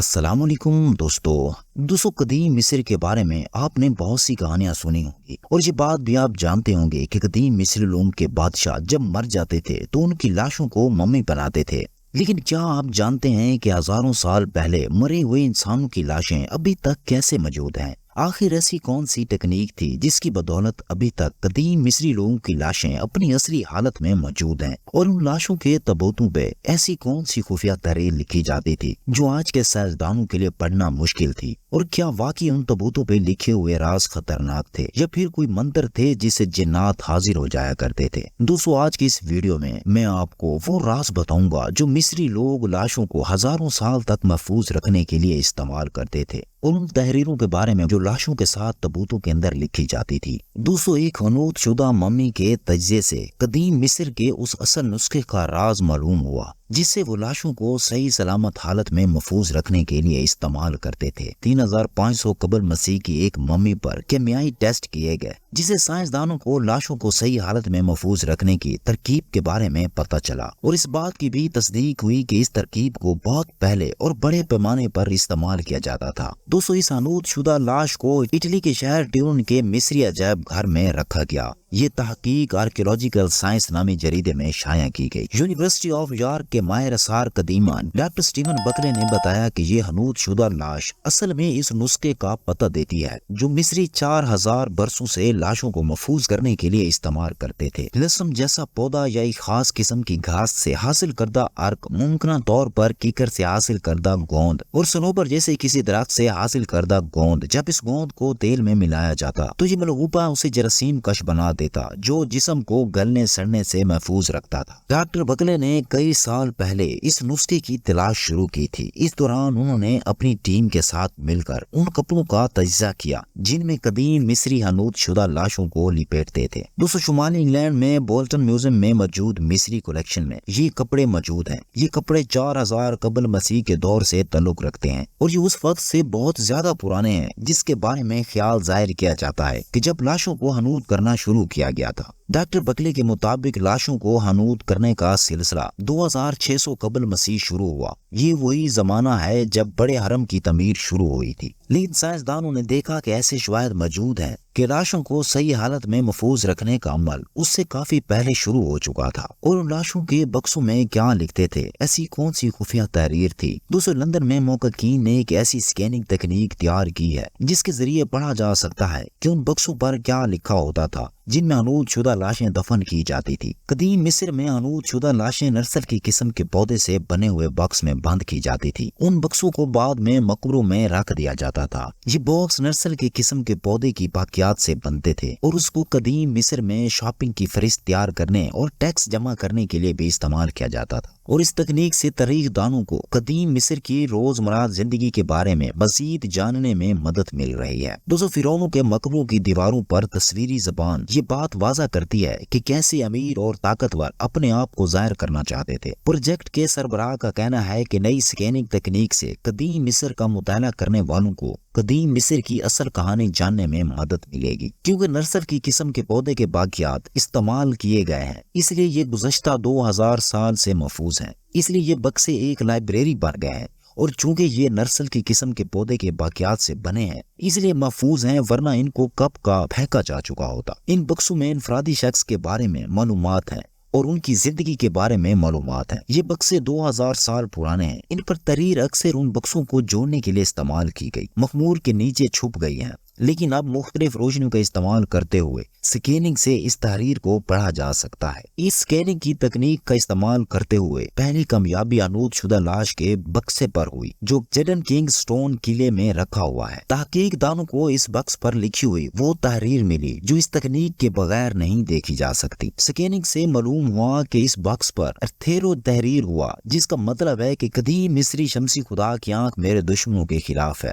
السلام علیکم دوستو قدیم مصر کے بارے میں آپ نے بہت سی کہانیاں سنی ہوں گی اور یہ بات بھی آپ جانتے ہوں گے کہ قدیم مصری لوگوں کے بادشاہ جب مر جاتے تھے تو ان کی لاشوں کو ممی بناتے تھے۔ لیکن کیا آپ جانتے ہیں کہ ہزاروں سال پہلے مرے ہوئے انسانوں کی لاشیں ابھی تک کیسے موجود ہیں؟ آخر ایسی کون سی تکنیک تھی جس کی بدولت ابھی تک قدیم مصری لوگوں کی لاشیں اپنی اصلی حالت میں موجود ہیں، اور ان لاشوں کے تابوتوں پہ ایسی کون سی خفیہ تحریر لکھی جاتی تھی جو آج کے سائنسدانوں کے لیے پڑھنا مشکل تھی؟ اور کیا واقعی ان تابوتوں پہ لکھے ہوئے راز خطرناک تھے یا پھر کوئی منتر تھے جس سے جنات حاضر ہو جایا کرتے تھے؟ دوستو آج کی اس ویڈیو میں آپ کو وہ راز بتاؤں گا جو مصری لوگ لاشوں کو ہزاروں سال تک محفوظ رکھنے کے لیے استعمال کرتے تھے، اور ان تحریروں کے بارے میں جو لاشوں کے ساتھ تابوتوں کے اندر لکھی جاتی تھی۔ دوستو ایک حنوط شدہ ممی کے تجزیے سے قدیم مصر کے اس اصل نسخے کا راز معلوم ہوا جس سے وہ لاشوں کو صحیح سلامت حالت میں محفوظ رکھنے کے لیے استعمال کرتے تھے۔ 3500 قبل مسیح کی ایک ممی پر کیمیائی ٹیسٹ کیے گئے جسے سائنسدانوں کو لاشوں کو صحیح حالت میں محفوظ رکھنے کی ترکیب کے بارے میں پتہ چلا، اور اس بات کی بھی تصدیق ہوئی کہ اس ترکیب کو بہت پہلے اور بڑے پیمانے پر استعمال کیا جاتا تھا۔ دوستو اس حنوط شدہ لاش کو اٹلی کے شہر ٹیون کے مصری عجائب گھر میں رکھا گیا۔ یہ تحقیق آرکیولوجیکل سائنس نامی جریدے میں شائع کی گئی۔ یونیورسٹی آف یارک کے ماہر آثار قدیمہ ڈاکٹر سٹیون بکلے نے بتایا کہ یہ حنوط شدہ لاش اصل میں اس نسخے کا پتہ دیتی ہے جو مصری 4000 برسوں سے لاشوں کو محفوظ کرنے کے لیے استعمال کرتے تھے۔ لسم جیسا پودا یا ایک خاص قسم کی گھاس سے حاصل کردہ ارک، ممکنہ طور پر کیکر سے حاصل کردہ گوند، اور صنوبر جیسے کسی درخت سے حاصل کردہ گوند۔ جب اس گوند کو تیل میں ملایا جاتا تو یہ ملغوبہ اسے جراثیم کش بنا دیتا جو جسم کو گلنے سڑنے سے محفوظ رکھتا تھا۔ ڈاکٹر بکلے نے کئی سال پہلے اس نسخے کی تلاش شروع کی تھی۔ اس دوران انہوں نے اپنی ٹیم کے ساتھ مل کر ان کپڑوں کا تجزیہ کیا جن میں قدیم مصری حنوط شدہ لاشوں کو لپیٹتے تھے۔ دوستو شمالی انگلینڈ میں بولٹن میوزیم میں موجود مصری کلیکشن میں یہ کپڑے موجود ہیں۔ یہ کپڑے 4000 قبل مسیح کے دور سے تعلق رکھتے ہیں اور یہ اس وقت سے بہت زیادہ پرانے ہیں جس کے بارے میں خیال ظاہر کیا جاتا ہے کہ جب لاشوں کو حنوط کرنا شروع کیا گیا تھا۔ ڈاکٹر بکلے کے مطابق لاشوں کو حنوط کرنے کا سلسلہ 2600 قبل مسیح شروع ہوا۔ یہ وہی زمانہ ہے جب بڑے حرم کی تعمیر شروع ہوئی تھی، لیکن سائنسدانوں نے دیکھا کہ ایسے شواہد موجود ہیں کہ لاشوں کو صحیح حالت میں محفوظ رکھنے کا عمل اس سے کافی پہلے شروع ہو چکا تھا۔ اور ان لاشوں کے بکسوں میں کیا لکھتے تھے؟ ایسی کون سی خفیہ تحریر تھی؟ دوستو لندن میں محققین نے ایک ایسی سکیننگ تکنیک تیار کی ہے جس کے ذریعے پڑھا جا سکتا ہے کہ ان بکسوں پر کیا لکھا ہوتا تھا جن میں حنوط شدہ لاشیں دفن کی جاتی تھی۔ قدیم مصر میں حنوط شدہ لاشیں نرسل کی قسم کے پودے سے بنے ہوئے باکس میں بند کی جاتی تھی۔ ان بکسوں کو بعد میں مقبروں میں رکھ دیا جاتا تھا۔ یہ باکس نرسل کی قسم کے پودے کی باقیات سے بنتے تھے اور اس کو قدیم مصر میں شاپنگ کی فہرست تیار کرنے اور ٹیکس جمع کرنے کے لیے بھی استعمال کیا جاتا تھا، اور اس تکنیک سے تاریخ دانوں کو قدیم مصر کی روزمرہ زندگی کے بارے میں مزید جاننے میں مدد مل رہی ہے۔ دوستو فرعونوں کے مقبروں کی دیواروں پر تصویری زبان یہ بات واضح کرتی ہے کہ کیسے امیر اور طاقتور اپنے آپ کو ظاہر کرنا چاہتے تھے۔ پروجیکٹ کے سربراہ کا کہنا ہے کہ نئی سکیننگ تکنیک سے قدیم مصر کا مطالعہ کرنے والوں کو قدیم مصر کی اصل کہانی جاننے میں مدد ملے گی، کیونکہ نرسل کی قسم کے پودے کے باقیات استعمال کیے گئے ہیں، اس لیے یہ گزشتہ 2000 سال سے محفوظ ہیں۔ اس لیے یہ بکسے ایک لائبریری بن گئے ہیں، اور چونکہ یہ نرسل کی قسم کے پودے کے باقیات سے بنے ہیں اس لیے محفوظ ہیں، ورنہ ان کو کب کا پھینکا جا چکا ہوتا۔ ان بکسوں میں انفرادی شخص کے بارے میں معلومات ہیں اور ان کی زندگی کے بارے میں معلومات ہیں۔ یہ بکسے 2000 سال پرانے ہیں۔ ان پر تحریر اکثر ان بکسوں کو جوڑنے کے لیے استعمال کی گئی، مخمور کے نیچے چھپ گئی ہیں، لیکن اب مختلف روشنیوں کا استعمال کرتے ہوئے سکیننگ سے اس تحریر کو پڑھا جا سکتا ہے۔ اس سکیننگ کی تکنیک کا استعمال کرتے ہوئے پہلی کامیابی حنوط شدہ لاش کے بکسے پر ہوئی جو جیڈن کنگ سٹون قلعے میں رکھا ہوا ہے۔ تحقیق دانوں کو اس بکس پر لکھی ہوئی وہ تحریر ملی جو اس تکنیک کے بغیر نہیں دیکھی جا سکتی۔ سکیننگ سے معلوم ہوا کہ اس بکس پر ارتھیرو تحریر ہوا جس کا مطلب ہے کہ قدیم مصری شمسی خدا کی آنکھ میرے دشمنوں کے خلاف ہے۔